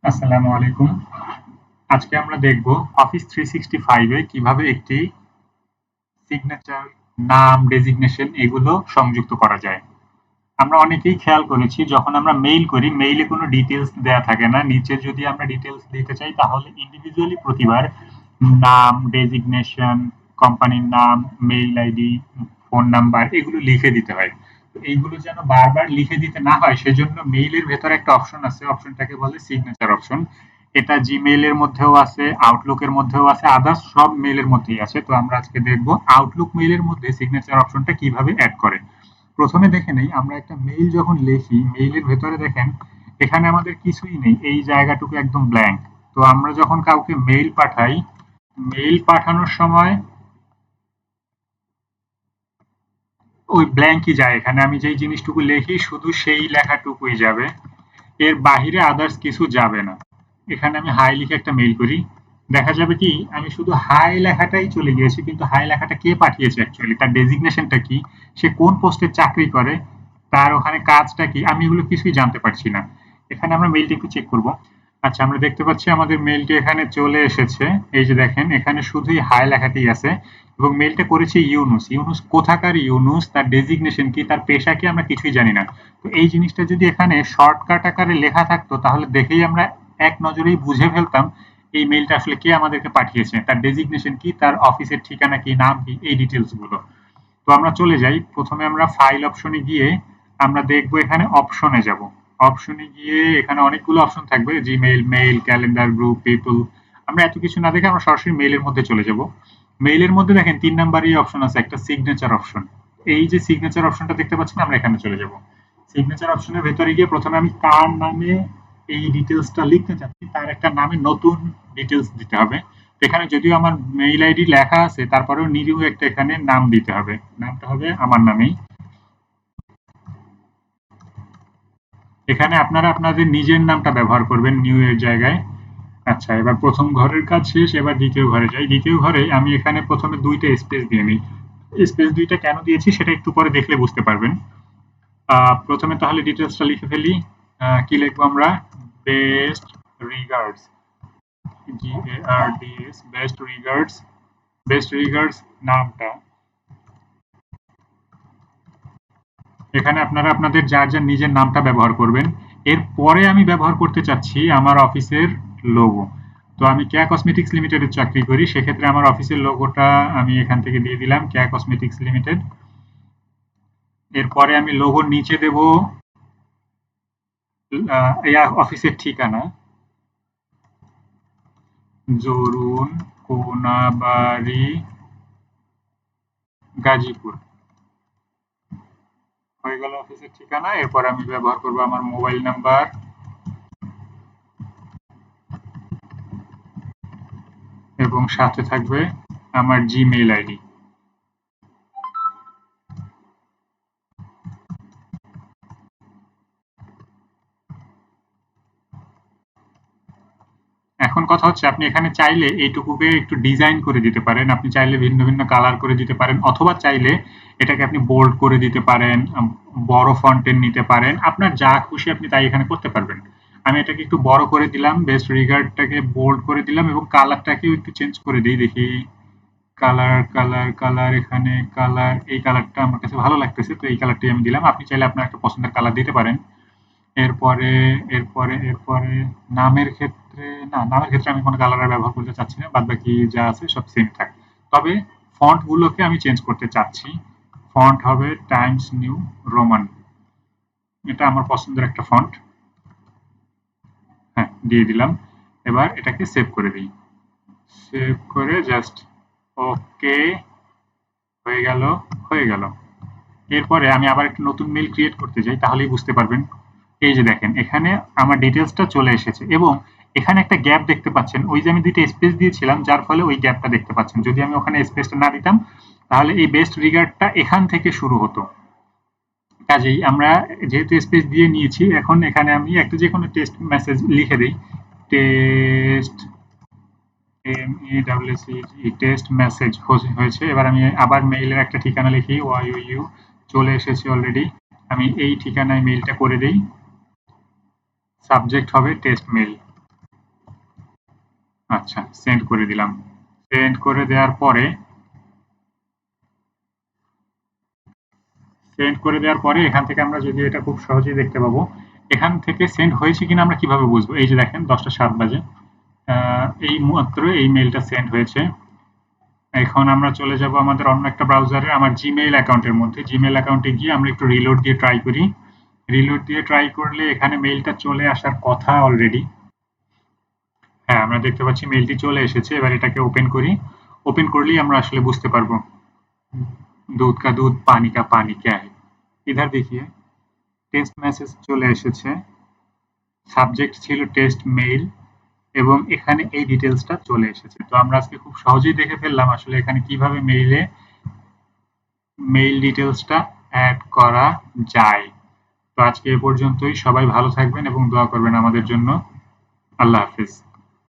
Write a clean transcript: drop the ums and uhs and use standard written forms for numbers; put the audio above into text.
আসসালামু আলাইকুম। আজকে আমরা দেখব অফিস 365 এ কিভাবে একটি সিগনেচার, নাম, ডেজিগনেশন এগুলো সংযুক্ত করা যায়। আমরা অনেকেই খেয়াল করেছি যখন আমরা মেইল করি, মেইলে কোনো ডিটেইলস দেয়া থাকে না। নিচে যদি আমরা ডিটেইলস দিতে চাই তাহলে ইন্ডিভিজুয়ালি প্রতিবার নাম, ডেজিগনেশন, কোম্পানির নাম, মেইল আইডি, ফোন নাম্বার এগুলো লিখে দিতে হয়। তো এইগুলো যেন বারবার লিখে দিতে না হয় সেজন্য মেইলের ভেতরে একটা অপশন আছে, অপশনটাকে বলে সিগনেচার অপশন। এটা জিমেইল এর মধ্যেও আছে, আউটলুক এর মধ্যেও আছে, আদার্স সব মেইলের মধ্যেই আছে। তো আমরা আজকে দেখব আউটলুক মেইলের মধ্যে সিগনেচার অপশনটা কিভাবে অ্যাড করে। প্রথমে দেখে নেই, আমরা একটা মেইল যখন লিখি মেইলের ভেতরে দেখেন এখানে আমাদের কিছুই নেই, এই জায়গাটুকু একদম ব্ল্যাঙ্ক। তো আমরা যখন কাউকে মেইল পাঠাই, মেইল পাঠানোর সময় ওই ব্ল্যাঙ্কই যায়, এখানে আমি যেই জিনিসটুকু লিখি শুধু সেই লেখাটুকুই যাবে, এর বাহিরে আদার্স কিছু যাবে না। এখানে আমি হাই লিখে একটা মেইল করি, দেখা যাবে কি আমি শুধু হাই লেখাটাই চলে গিয়েছি, কিন্তু হাই লেখাটা কে পাঠিয়েছে, অ্যাকচুয়ালি তার ডেজিগনেশনটা কি, সে কোন পোস্টে চাকরি করে, তার ওখানে কাজটা কি, আমি এগুলো কিছুই জানতে পারছি না। এখানে আমরা মেইলটা একটু চেক করব। আচ্ছা, আমরা দেখতে পাচ্ছি আমাদের মেইলটি এখানে চলে এসেছে। এই যে দেখেন এখানে শুধুই হাই লেখাতেই আছে এবং মেইলটা করেছে ইউনুস। ইউনুস কোথাকার ইউনুস, তার ডেজিগনেশন কি, তার পেশা কি, আমরা কিছুই জানি না। তো এই জিনিসটা যদি এখানে শর্টকাট আকারে লেখা থাকতো তাহলে দেখেই আমরা এক নজরেই বুঝে ফেলতাম এই মেইলটা আসলে কে আমাদেরকে পাঠিয়েছে, তার ডেজিগনেশন কি, তার অফিসের ঠিকানা কি, নাম কি, এই ডিটেলস গুলো। তো আমরা চলে যাই, প্রথমে আমরা ফাইল অপশনে গিয়ে আমরা দেখবো এখানে অপশনে যাব। অপশনে গিয়ে এখানে অনেকগুলো অপশন থাকবে, Gmail, mail, calendar, group, people. আমরা এত কিছু না দেখে আমরা সরাসরি মেইলের মধ্যে চলে যাব। মেইলের মধ্যে দেখেন ৩ নাম্বারই অপশন আছে, একটা সিগনেচার অপশন। এই যে সিগনেচার অপশনটা দেখতে পাচ্ছেন, আমরা এখানে চলে যাব। সিগনেচার অপশনের ভেতরে গিয়ে প্রথমে আমি কার নামে এই ডিটেলসটা লিখতে চাচ্ছি তার একটা নামে নতুন ডিটেলস দিতে হবে। এখানে যদিও আমার মেইল আইডি লেখা আছে তারপরেও নিউ একটা এখানে নাম দিতে হবে, নামটা হবে আমার নামেই। এখানে আপনারা আপনাদের নিজের নামটা ব্যবহার করবেন নিউ এর জায়গায়। আচ্ছা, এবার প্রথম ঘরের কাজ শেষ, এবার দ্বিতীয় ঘরে যাই। দ্বিতীয় ঘরে আমি এখানে প্রথমে দুইটা স্পেস দিয়ে নিই। স্পেস দুইটা কেন দিয়েছি সেটা একটু পরে দেখলে বুঝতে পারবেন। প্রথমে তাহলে ডিটেলসটা লিখে ফেলি। কি লিখবো আমরা? Best regards, GARDS, best regards. Best regards নামটা এখানে আপনারা আপনাদের যার যার নিজের নামটা ব্যবহার করবেন। এরপরে আমি ব্যবহার করতে চাচ্ছি আমার অফিসের লোগো। তো আমি কেয়া কসমেটিক্স লিমিটেডের চাকরি করি, সেক্ষেত্রে আমার অফিসের লোগোটা আমি এখান থেকে দিয়ে দিলাম, কেয়া কসমেটিক্স লিমিটেড। এরপরে আমি লোগোর নিচে দেব অফিসের ঠিকানা, জরুন, কোনাবাড়ি, গাজীপুর। হয়ে গেল অফিসের ঠিকানা। এরপর আমি ব্যবহার করব আমার মোবাইল নাম্বার এবং সাথে থাকবে আমার জিমেইল আইডি। এখন কথা হচ্ছে আপনি এখানে চাইলে এইটুকুকে একটু ডিজাইন করে দিতে পারেন, আপনি চাইলে ভিন্ন ভিন্ন কালার করে দিতে পারেন, অথবা চাইলে এটাকে আপনি বোল্ড করে দিতে পারেন, বড় ফন্টের নিতে পারেন, আপনার যা খুশি আপনি তাই এখানে করতে পারবেন। আমি এটাকে একটু বড় করে দিলাম, বেস্ট রিগার্ডটাকে বোল্ড করে দিলাম এবং কালারটাকেও একটু চেঞ্জ করে দিই, দেখি। কালার, কালার, কালার, এখানে কালার, এই কালারটা আমার কাছে ভালো লাগতেছে, তো এই কালারটাই আমি দিলাম। আপনি চাইলে আপনার একটা পছন্দের কালার দিতে পারেন। এরপরে এরপরে নামের ক্ষেত্রে, না, নামের ক্ষেত্রে আমি কোনো কালার ব্যবহার করতে চাচ্ছি না, বাদ বাকি যা আছে সব সেম থাক। তবে ফন্ট গুলোকে আমি চেঞ্জ করতে চাচ্ছি। ফন্ট হবে টাইমস নিউ রোমান, এটা আমার পছন্দের একটা ফন্ট। হ্যাঁ, দিয়ে দিলাম। এবার এটাকে সেভ করে দিই। সেভ করে জাস্ট ওকে, হয়ে গেল, হয়ে গেল। এরপরে আমি আবার একটা নতুন মেইল ক্রিয়েট করতে যাই, তাহলেই বুঝতে পারবেন। এই যে দেখেন এখানে আমার ডিটেলসটা চলে এসেছে এবং এখানে একটা গ্যাপ দেখতে পাচ্ছেন, ওই যে আমি দুইটা স্পেস দিয়েছিলাম যার ফলে ওই গ্যাপটা দেখতে পাচ্ছেন। যদি আমি ওখানে স্পেসটা না দিতাম তাহলে এই বেস্ট রিগার্ডটা এখান থেকে শুরু হতো। কাজেই আমরা যেহেতু স্পেস দিয়ে নিয়েছি, এখন এখানে আমি একটা যে কোনো টেস্ট মেসেজ লিখে দিই। টেস্ট, MESSEG, টেস্ট মেসেজ হয়েছে। এবার আমি আবার মেইলের একটা ঠিকানা লিখি, YOU, চলে এসেছে অলরেডি। আমি এই ঠিকানায় মেইলটা করে দিই। সাবজেক্ট হবে টেস্ট মেইল। আচ্ছা, সেন্ড করে দিলাম। সেন্ড করে দেওয়ার পরে এখান থেকে আমরা যদি এটা খুব সহজেই দেখতে পাবো, এখান থেকে সেন্ড হয়েছে কিনা আমরা কিভাবে বুঝবো? এই যে দেখেন 10টা 7 বাজে এই মাত্র এই মেইলটা সেন্ড হয়েছে। এখন আমরা চলে যাব আমাদের অন্য একটা ব্রাউজারে, আমার জিমেইল অ্যাকাউন্টের মধ্যে। জিমেইল অ্যাকাউন্টে গিয়ে আমরা একটু রিলোড দিয়ে ট্রাই করি। রিলোড দিয়ে ট্রাই করলে এখানে মেইলটা চলে আসার কথা অলরেডি। হ্যাঁ, আমরা দেখতে পাচ্ছি মেইলটি চলে এসেছে। এবার এটাকে ওপেন করি। ওপেন করলেই আমরা আসলে বুঝতে পারবো। दूध का दूध पानी का पानी क्या है। इधर देखिए টেক্সট মেসেজ চলে এসেছে। সাবজেক্ট ছিল টেস্ট মেইল এবং এখানে এই ডিটেলসটা চলে এসেছে। তো আমরা আজকে খুব সহজেই দেখে ফেললাম আসলে এখানে কিভাবে মেইল ডিটেলসটা অ্যাড করা যায়। তো আজকে এ পর্যন্তই। সবাই ভালো থাকবেন এবং দোয়া করবেন আমাদের জন্য। আল্লাহ হাফেজ।